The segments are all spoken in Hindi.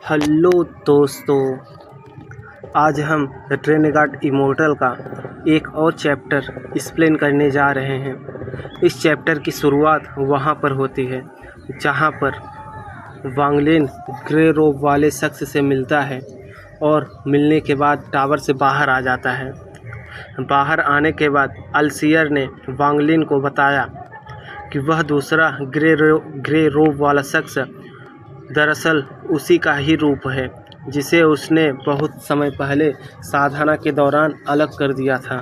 हेलो दोस्तों, आज हम द ट्रेनेगार्ड इमोर्टल का एक और चैप्टर एक्सप्लेन करने जा रहे हैं। इस चैप्टर की शुरुआत वहाँ पर होती है जहाँ पर वांगलिन ग्रे रोब वाले शख्स से मिलता है और मिलने के बाद टावर से बाहर आ जाता है। बाहर आने के बाद अल्सियर ने वांगलिन को बताया कि वह दूसरा ग्रे रोब वाला शख्स दरअसल उसी का ही रूप है जिसे उसने बहुत समय पहले साधना के दौरान अलग कर दिया था।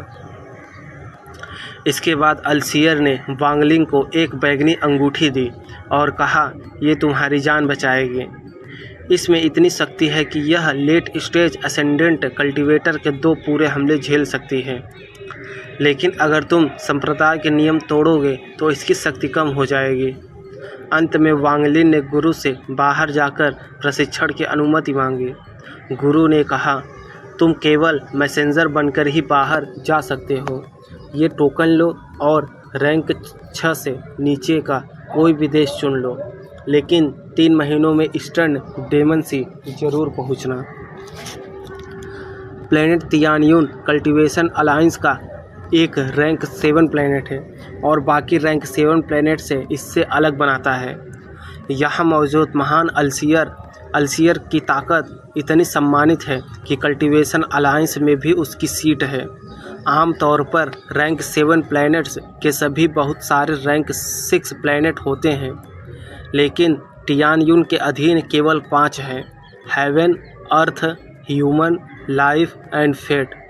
इसके बाद अल्सियर ने वांगलिन को एक बैंगनी अंगूठी दी और कहा, ये तुम्हारी जान बचाएगी। इसमें इतनी शक्ति है कि यह लेट स्टेज असेंडेंट कल्टीवेटर के 2 पूरे हमले झेल सकती है, लेकिन अगर तुम संप्रदाय के नियम तोड़ोगे तो इसकी शक्ति कम हो जाएगी। अंत में वांगलिन ने गुरु से बाहर जाकर प्रशिक्षण की अनुमति मांगी। गुरु ने कहा, तुम केवल मैसेंजर बनकर ही बाहर जा सकते हो। ये टोकन लो और रैंक 6 से नीचे का कोई भी देश चुन लो, लेकिन 3 महीनों में ईस्टर्न डेमन-सी जरूर पहुंचना। प्लेनेट तियानियून कल्टीवेशन अलायंस का एक रैंक 7 प्लेनेट है और बाकी रैंक 7 प्लेनेट से इससे अलग बनाता है। यहाँ मौजूद महान अल्सियर की ताकत इतनी सम्मानित है कि कल्टीवेशन अलायंस में भी उसकी सीट है। आमतौर पर रैंक 7 प्लैनेट्स के सभी बहुत सारे रैंक 6 प्लैनेट होते हैं, लेकिन टियानयून के अधीन केवल 5 हैं: heaven, earth, human, life and fate.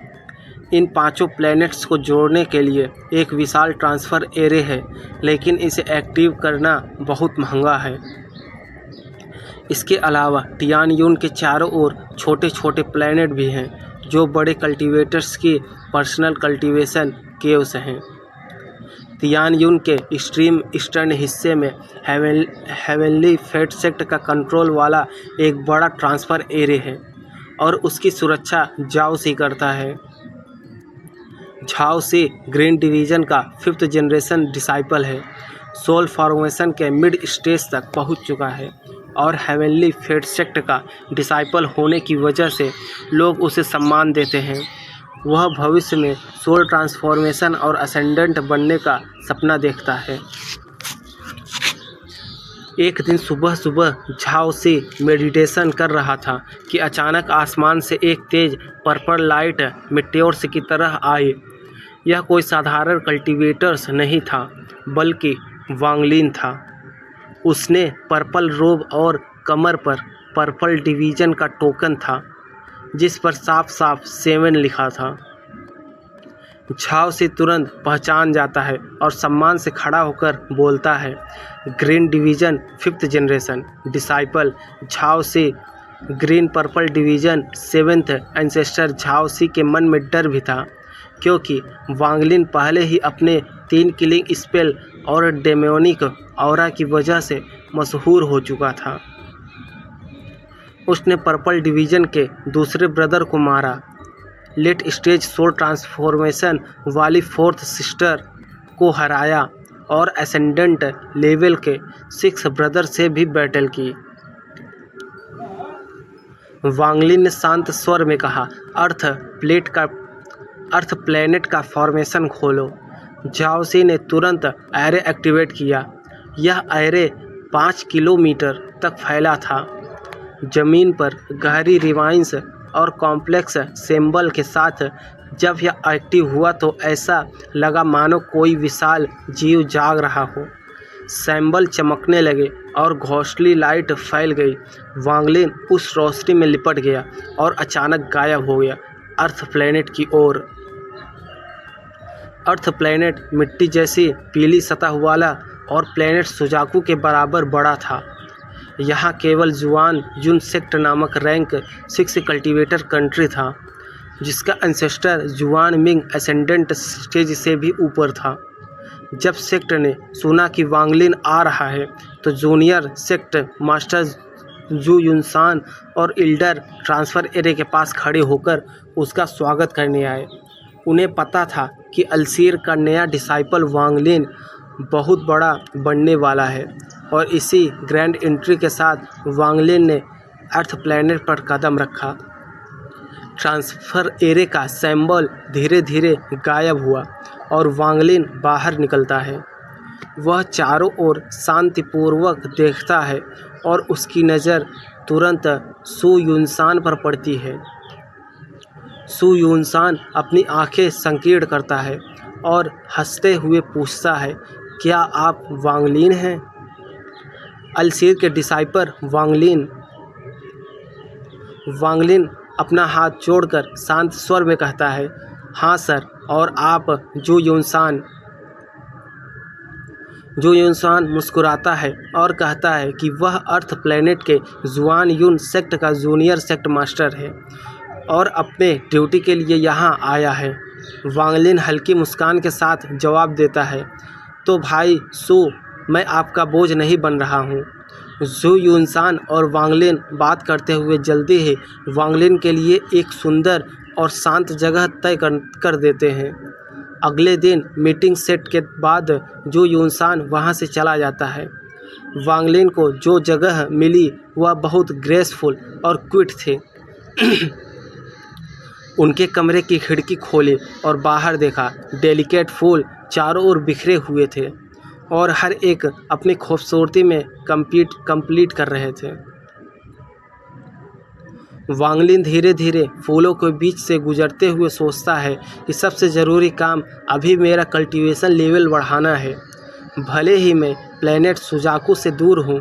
इन 5 प्लैनेट्स को जोड़ने के लिए एक विशाल ट्रांसफ़र एरे है, लेकिन इसे एक्टिव करना बहुत महंगा है। इसके अलावा टियानयून के चारों ओर छोटे छोटे प्लैनेट भी हैं जो बड़े कल्टीवेटर्स की पर्सनल कल्टीवेशन केव्स हैं। तियानयून के एक्सट्रीम ईस्टर्न हिस्से में हेवनली फेट सेक्ट का कंट्रोल वाला एक बड़ा ट्रांसफ़र एरे है और उसकी सुरक्षा जाओ सी करता है। झाओ सी ग्रीन डिवीज़न का 5th जनरेशन डिसाइपल है। सोल फॉर्मेशन के मिड स्टेज तक पहुंच चुका है और हेवनली फेट सेक्ट का डिसाइपल होने की वजह से लोग उसे सम्मान देते हैं। वह भविष्य में सोल ट्रांसफॉर्मेशन और असेंडेंट बनने का सपना देखता है। एक दिन सुबह सुबह झाओ सी मेडिटेशन कर रहा था कि अचानक आसमान से एक तेज पर्पल लाइट मेटेओर्स की तरह आई। यह कोई साधारण कल्टीवेटर्स नहीं था, बल्कि वांगलिन था। उसने पर्पल रोब और कमर पर पर्पल डिवीज़न का टोकन था, जिस पर साफ साफ 7 लिखा था। झाओ से तुरंत पहचान जाता है और सम्मान से खड़ा होकर बोलता है, green division 5th generation disciple Zhao से। Green purple division 7th ancestor Zhao Xi के मन में डर भी था, क्योंकि वांगलिन पहले ही अपने 3 किलिंग स्पेल और डेमोनिक ऑरा की वजह से मशहूर हो चुका था। उसने पर्पल डिवीज़न के दूसरे ब्रदर को मारा, लेट स्टेज सोल ट्रांसफॉर्मेशन वाली 4th सिस्टर को हराया और एसेंडेंट लेवल के 6 ब्रदर से भी बैटल की। वांगलिन ने शांत स्वर में कहा, अर्थ प्लेनेट का फॉर्मेशन खोलो। झाओ सी ने तुरंत एरे एक्टिवेट किया। यह एरे 5 किलोमीटर तक फैला था। जमीन पर गहरी रिवाइंस और कॉम्प्लेक्स सिंबल के साथ जब यह एक्टिव हुआ तो ऐसा लगा मानो कोई विशाल जीव जाग रहा हो। सिंबल चमकने लगे और घोंसली लाइट फैल गई। वांगलिन उस रोशनी में लिपट गया और अचानक गायब हो गया अर्थ प्लेनेट की ओर। अर्थ प्लेनेट मिट्टी जैसी पीली सतह वाला और प्लेनेट सुजाकू के बराबर बड़ा था। यहाँ केवल जुन सेक्ट नामक रैंक 6 कल्टीवेटर कंट्री था, जिसका एंसेस्टर जुआन मिंग एसेंडेंट स्टेज से भी ऊपर था। जब सेक्ट ने सुना कि वांगलिन आ रहा है तो जूनियर सेक्ट मास्टर जू युनसान और इल्डर ट्रांसफ़र एरे के पास खड़े होकर उसका स्वागत करने आए। उन्हें पता था कि अल्सियर का नया डिसाइपल वांगलिन बहुत बड़ा बनने वाला है और इसी ग्रैंड एंट्री के साथ वांग लिन ने अर्थ प्लैनेट पर कदम रखा। ट्रांसफ़र एरे का सिंबल धीरे धीरे गायब हुआ और वांग लिन बाहर निकलता है। वह चारों ओर शांतिपूर्वक देखता है और उसकी नज़र तुरंत सू युनसान पर पड़ती है। सू युनसान अपनी आंखें संकीर्ण करता है और हंसते हुए पूछता है, क्या आप वांग लिन हैं? अलसीर के डिसाइपर वांग लिन अपना हाथ जोड़कर शांत स्वर में कहता है, हाँ सर। और आप? जू युनसान मुस्कुराता है और कहता है कि वह अर्थ प्लैनेट के जुआन युन सेक्ट का जूनियर सेक्ट मास्टर है और अपने ड्यूटी के लिए यहाँ आया है। वांग लिन हल्की मुस्कान के साथ जवाब देता है, तो भाई सू, मैं आपका बोझ नहीं बन रहा हूँ। जू युनसान और वांग लिन बात करते हुए जल्दी ही वांग लिन के लिए एक सुंदर और शांत जगह तय कर देते हैं। अगले दिन मीटिंग सेट के बाद जू युनसान वहाँ से चला जाता है। वांग लिन को जो जगह मिली वह बहुत ग्रेसफुल और क्विट थे। उनके कमरे की खिड़की खोली और बाहर देखा। डेलिकेट फूल चारों ओर बिखरे हुए थे और हर एक अपनी खूबसूरती में कंप्लीट कर रहे थे। वांग लिन धीरे धीरे फूलों के बीच से गुजरते हुए सोचता है कि सबसे ज़रूरी काम अभी मेरा कल्टीवेशन लेवल बढ़ाना है। भले ही मैं प्लैनेट सुजाकू से दूर हूँ,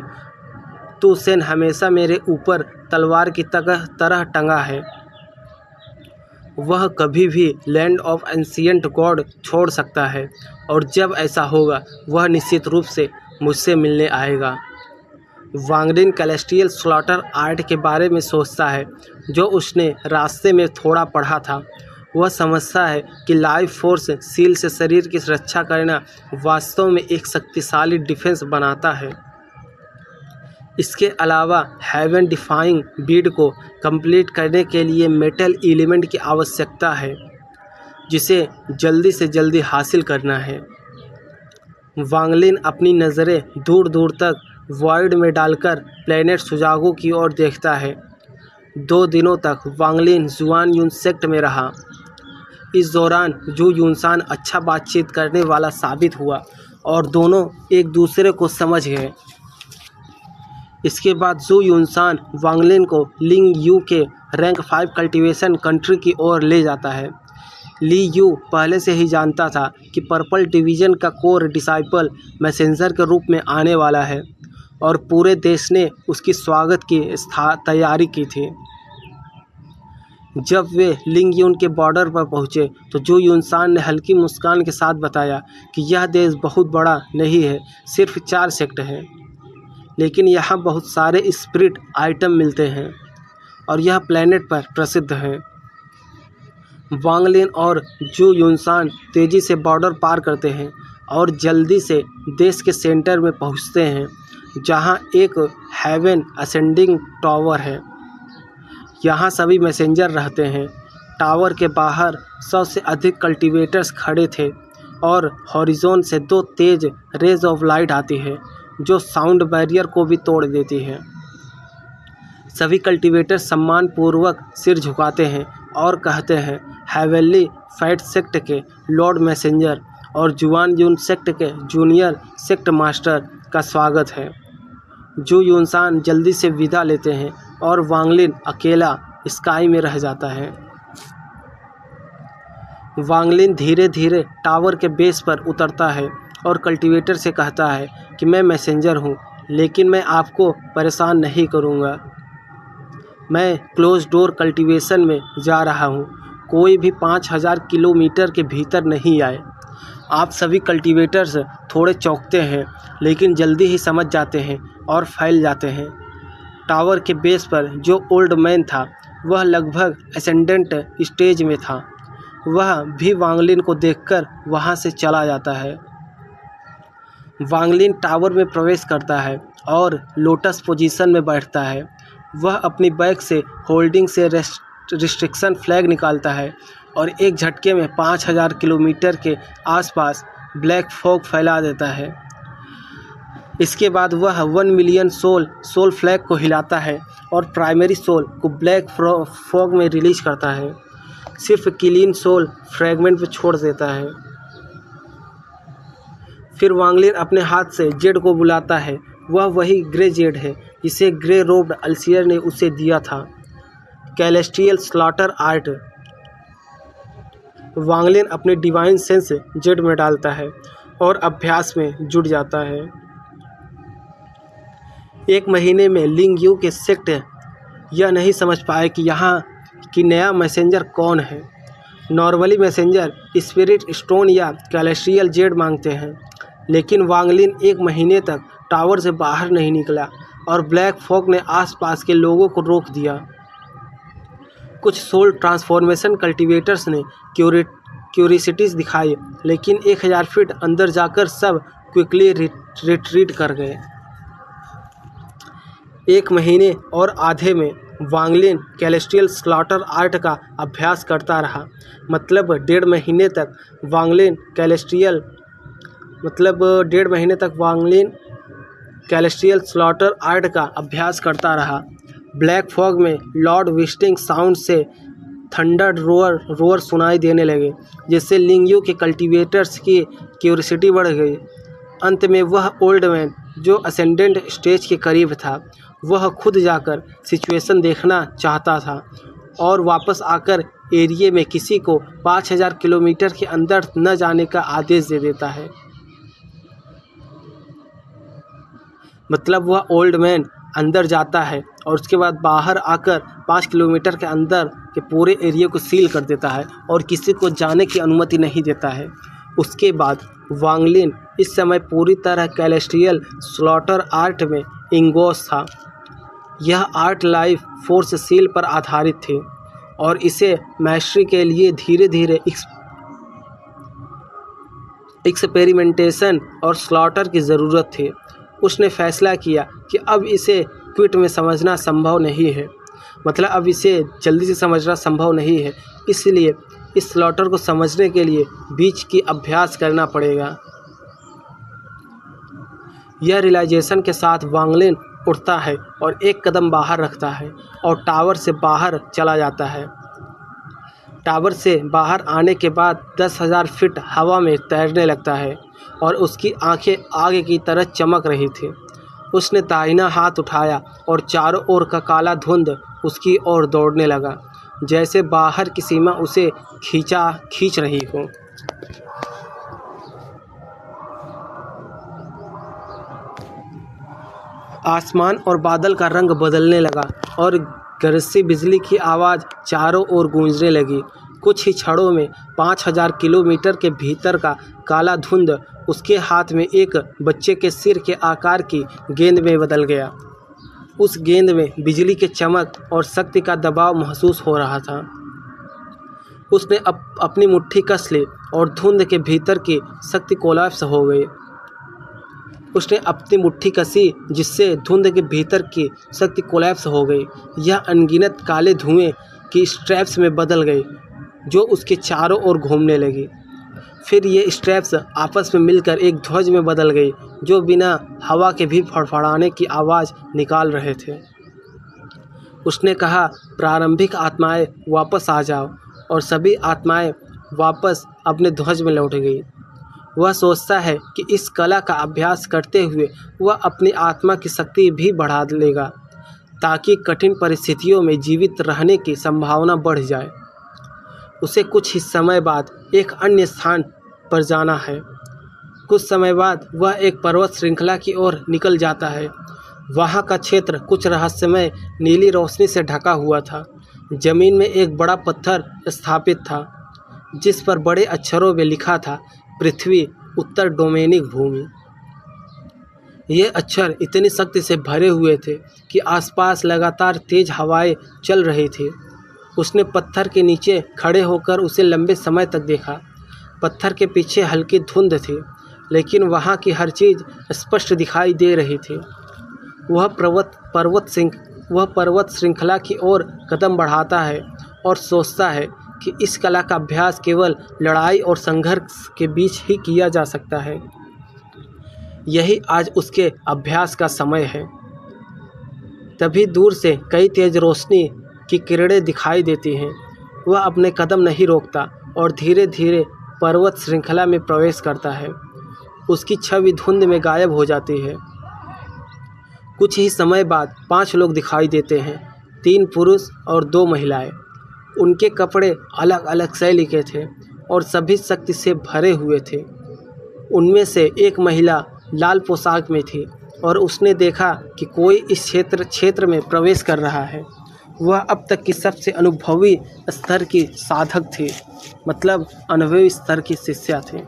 तो सेन हमेशा मेरे ऊपर तलवार की तरह टंगा है। वह कभी भी लैंड ऑफ एंशिएंट गॉड छोड़ सकता है और जब ऐसा होगा वह निश्चित रूप से मुझसे मिलने आएगा। वांग लिन कैलेस्टियल स्लॉटर आर्ट के बारे में सोचता है, जो उसने रास्ते में थोड़ा पढ़ा था। वह समझता है कि लाइफ फोर्स सील से शरीर की रक्षा करना वास्तव में एक शक्तिशाली डिफेंस बनाता है। इसके अलावा हेवन डिफाइंग बीड को कंप्लीट करने के लिए मेटल एलिमेंट की आवश्यकता है, जिसे जल्दी से जल्दी हासिल करना है। वांग लिन अपनी नज़रें दूर दूर तक वॉइड में डालकर प्लैनेट सुजाकू की ओर देखता है। 2 दिनों तक वांग लिन जुआन युन सेक्ट में रहा। इस दौरान जू युनसान अच्छा बातचीत करने वाला साबित हुआ और दोनों एक दूसरे को समझ गए। इसके बाद जू युनसान वांग लिन को लिंग यू के रैंक 5 कल्टीवेशन कंट्री की ओर ले जाता है। ली यू पहले से ही जानता था कि पर्पल डिवीज़न का कोर डिसाइपल मैसेंजर के रूप में आने वाला है और पूरे देश ने उसकी स्वागत की तैयारी की थी। जब वे लिंग यून के बॉर्डर पर पहुंचे तो जू युनसान ने हल्की मुस्कान के साथ बताया कि यह देश बहुत बड़ा नहीं है, सिर्फ 4 सेक्ट हैं, लेकिन यहाँ बहुत सारे स्पिरिट आइटम मिलते हैं और यह प्लैनेट पर प्रसिद्ध है। वांग लिन और जू युनसान तेज़ी से बॉर्डर पार करते हैं और जल्दी से देश के सेंटर में पहुँचते हैं, जहाँ एक हेवन असेंडिंग टावर है। यहाँ सभी मैसेंजर रहते हैं। टावर के बाहर 100 से अधिक कल्टीवेटर्स खड़े थे और हॉरिजॉन से 2 तेज रेज ऑफ लाइट आती है, जो साउंड बैरियर को भी तोड़ देती है। सभी कल्टीवेटर सम्मानपूर्वक सिर झुकाते हैं और कहते हैं, हेवनली फैट सेक्ट के लॉर्ड मैसेंजर और जुआन यून सेक्ट के जूनियर सेक्ट मास्टर का स्वागत है। जू युनसान जल्दी से विदा लेते हैं और वांग लिन अकेला स्काई में रह जाता है। वांग लिन धीरे धीरे टावर के बेस पर उतरता है और कल्टीवेटर से कहता है कि मैं मैसेंजर हूँ, लेकिन मैं आपको परेशान नहीं करूँगा। मैं क्लोज डोर कल्टीवेशन में जा रहा हूँ। कोई भी 5000 किलोमीटर के भीतर नहीं आए। आप सभी कल्टीवेटर्स थोड़े चौंकते हैं, लेकिन जल्दी ही समझ जाते हैं और फैल जाते हैं। टावर के बेस पर जो ओल्ड मैन था वह लगभग एसेंडेंट स्टेज में था। वह भी वांग लिन को देखकर वहां से चला जाता है। वांग लिन टावर में प्रवेश करता है और लोटस पोजीशन में बैठता है। वह अपनी बैग से होल्डिंग से रिस्ट्रिक्शन फ्लैग निकालता है और एक झटके में 5000 किलोमीटर के आसपास ब्लैक फॉग फैला देता है। इसके बाद वह 1 मिलियन सोल फ्लैग को हिलाता है और प्राइमरी सोल को ब्लैक फॉग में रिलीज करता है। सिर्फ क्लीन सोल फ्रैगमेंट पे छोड़ देता है। फिर वांगलिन अपने हाथ से जेड को बुलाता है। वह वही ग्रे जेड है जिसे ग्रे रोब्ड अल्सियर ने उसे दिया था। Celestial slaughter art. वांगलिन अपने डिवाइन सेंस जेड में डालता है और अभ्यास में जुट जाता है। 1 महीने में लिंग यू के सेक्ट यह नहीं समझ पाए कि यहाँ की नया मैसेंजर कौन है। नॉर्मली मैसेंजर स्पिरिट स्टोन या कैलेस्ट्रियल जेड मांगते हैं, लेकिन वांगलिन 1 महीने तक टावर से बाहर नहीं निकला और ब्लैक फॉग ने आसपास के लोगों को रोक दिया। कुछ सोल ट्रांसफॉर्मेशन कल्टीवेटर्स ने क्यूरियोसिटीज दिखाई, लेकिन 1000 फीट अंदर जाकर सब क्विकली रिट्रीट कर गए। 1 महीने और आधे में वांगलिन कैलेस्ट्रियल स्लॉटर आर्ट का अभ्यास करता रहा। मतलब 1.5 महीने तक वांगलिन कैलेस्ट्रियल स्लॉटर आर्ट का अभ्यास करता रहा। ब्लैक फॉग में लॉर्ड विस्टिंग साउंड से थंडर रोअर सुनाई देने लगे, जिससे लिंगयू के कल्टीवेटर्स की क्यूरियोसिटी बढ़ गई। अंत में वह ओल्ड मैन जो असेंडेंट स्टेज के करीब था, वह खुद जाकर सिचुएशन देखना चाहता था और वापस आकर एरिया में किसी को 5000 किलोमीटर के अंदर न जाने का आदेश दे देता है। मतलब वह ओल्ड मैन अंदर जाता है और उसके बाद बाहर आकर 5 किलोमीटर के अंदर के पूरे एरिया को सील कर देता है और किसी को जाने की अनुमति नहीं देता है। उसके बाद वांगलिन इस समय पूरी तरह कैलेस्ट्रियल स्लॉटर आर्ट में इंगोस था। यह आर्ट लाइफ फोर्स सील पर आधारित थी और इसे मैस्ट्री के लिए धीरे धीरे एक्सपेरिमेंटेशन और स्लॉटर की ज़रूरत थी। उसने फैसला किया कि अब इसे क्विट में समझना संभव नहीं है, मतलब अब इसे जल्दी से समझना संभव नहीं है, इसलिए इस स्लॉटर को समझने के लिए बीच की अभ्यास करना पड़ेगा। यह रियलाइजेशन के साथ वांगलिन उठता है और 1 कदम बाहर रखता है और टावर से बाहर चला जाता है। टावर से बाहर आने के बाद 10,000 फीट हवा में तैरने लगता है और उसकी आंखें आगे की तरह चमक रही थी। उसने दाहिना हाथ उठाया और चारों ओर का काला धुंध उसकी ओर दौड़ने लगा, जैसे बाहर की सीमा उसे खींच रही हो। आसमान और बादल का रंग बदलने लगा और गरजती बिजली की आवाज़ चारों ओर गूंजने लगी। कुछ ही क्षणों में 5000 किलोमीटर के भीतर का काला धुंध उसके हाथ में एक बच्चे के सिर के आकार की गेंद में बदल गया। उस गेंद में बिजली के चमक और शक्ति का दबाव महसूस हो रहा था। उसने अपनी मुट्ठी कस ली और धुंध के भीतर की शक्ति कोलैप्स हो गई। उसने अपनी मुट्ठी कसी, जिससे धुंध के भीतर की शक्ति कोलैप्स हो गई। यह अनगिनत काले धुएं की स्ट्रैप्स में बदल गई, जो उसके चारों ओर घूमने लगी। फिर ये स्ट्रैप्स आपस में मिलकर एक ध्वज में बदल गई, जो बिना हवा के भी फड़फड़ाने की आवाज़ निकाल रहे थे। उसने कहा, प्रारंभिक आत्माएं वापस आ जाओ, और सभी आत्माएं वापस अपने ध्वज में लौट गई। वह सोचता है कि इस कला का अभ्यास करते हुए वह अपनी आत्मा की शक्ति भी बढ़ा लेगा, ताकि कठिन परिस्थितियों में जीवित रहने की संभावना बढ़ जाए। उसे कुछ ही समय बाद एक अन्य स्थान पर जाना है। कुछ समय बाद वह एक पर्वत श्रृंखला की ओर निकल जाता है। वहाँ का क्षेत्र कुछ रहस्यमय नीली रोशनी से ढका हुआ था। जमीन में एक बड़ा पत्थर स्थापित था, जिस पर बड़े अक्षरों में लिखा था, पृथ्वी उत्तर डोमेनिक भूमि। ये अक्षर इतनी शक्ति से भरे हुए थे कि आसपास लगातार तेज हवाएं चल रही थी। उसने पत्थर के नीचे खड़े होकर उसे लंबे समय तक देखा। पत्थर के पीछे हल्की धुंध थी, लेकिन वहाँ की हर चीज़ स्पष्ट दिखाई दे रही थी। वह पर्वत श्रृंखला की ओर कदम बढ़ाता है और सोचता है कि इस कला का अभ्यास केवल लड़ाई और संघर्ष के बीच ही किया जा सकता है। यही आज उसके अभ्यास का समय है। तभी दूर से कई तेज रोशनी की किरणें दिखाई देती हैं। वह अपने कदम नहीं रोकता और धीरे धीरे पर्वत श्रृंखला में प्रवेश करता है। उसकी छवि धुंध में गायब हो जाती है। कुछ ही समय बाद 5 लोग दिखाई देते हैं, 3 पुरुष और 2 महिलाएं। उनके कपड़े अलग अलग शैली के थे और सभी शक्ति से भरे हुए थे। उनमें से एक महिला लाल पोशाक में थी और उसने देखा कि कोई इस क्षेत्र में प्रवेश कर रहा है। वह अब तक की सबसे अनुभवी स्तर की साधक थी, मतलब अनुभवी स्तर की शिष्या थी।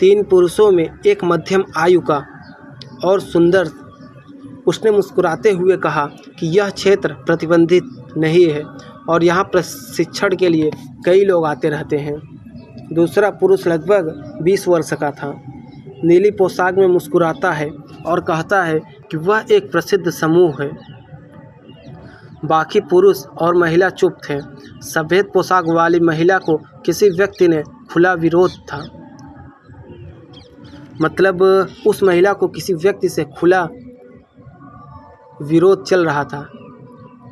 3 पुरुषों में एक मध्यम आयु का और सुंदर। उसने मुस्कुराते हुए कहा कि यह क्षेत्र प्रतिबंधित नहीं है और यहाँ प्रशिक्षण के लिए कई लोग आते रहते हैं। दूसरा पुरुष लगभग 20 वर्ष का था, नीली पोशाक में मुस्कुराता है और कहता है कि वह एक प्रसिद्ध समूह है। बाकी पुरुष और महिला चुप थे। सफ़ेद पोशाक वाली महिला को किसी व्यक्ति ने खुला विरोध था, मतलब उस महिला को किसी व्यक्ति से खुला विरोध चल रहा था।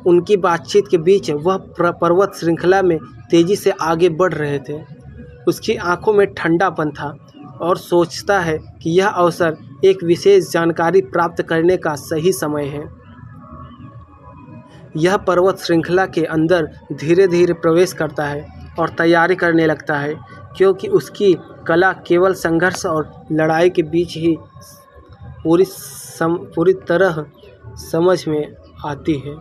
उनकी बातचीत के बीच वह पर्वत श्रृंखला में तेजी से आगे बढ़ रहे थे। उसकी आंखों में ठंडापन था और सोचता है कि यह अवसर एक विशेष जानकारी प्राप्त करने का सही समय है। यह पर्वत श्रृंखला के अंदर धीरे धीरे प्रवेश करता है और तैयारी करने लगता है, क्योंकि उसकी कला केवल संघर्ष और लड़ाई के बीच ही पूरी तरह समझ में आती है।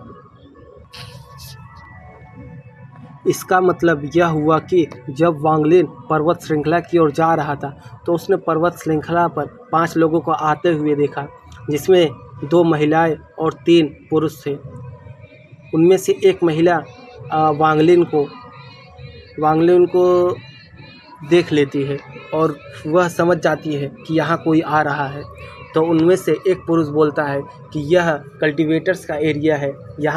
इसका मतलब यह हुआ कि जब वांग लिन पर्वत श्रृंखला की ओर जा रहा था तो उसने पर्वत श्रृंखला पर 5 लोगों को आते हुए देखा, जिसमें 2 महिलाएं और 3 पुरुष थे। उनमें से एक महिला वांग लिन को देख लेती है और वह समझ जाती है कि यहाँ कोई आ रहा है। तो उनमें से एक पुरुष बोलता है कि यह कल्टीवेटर्स का एरिया है, यहाँ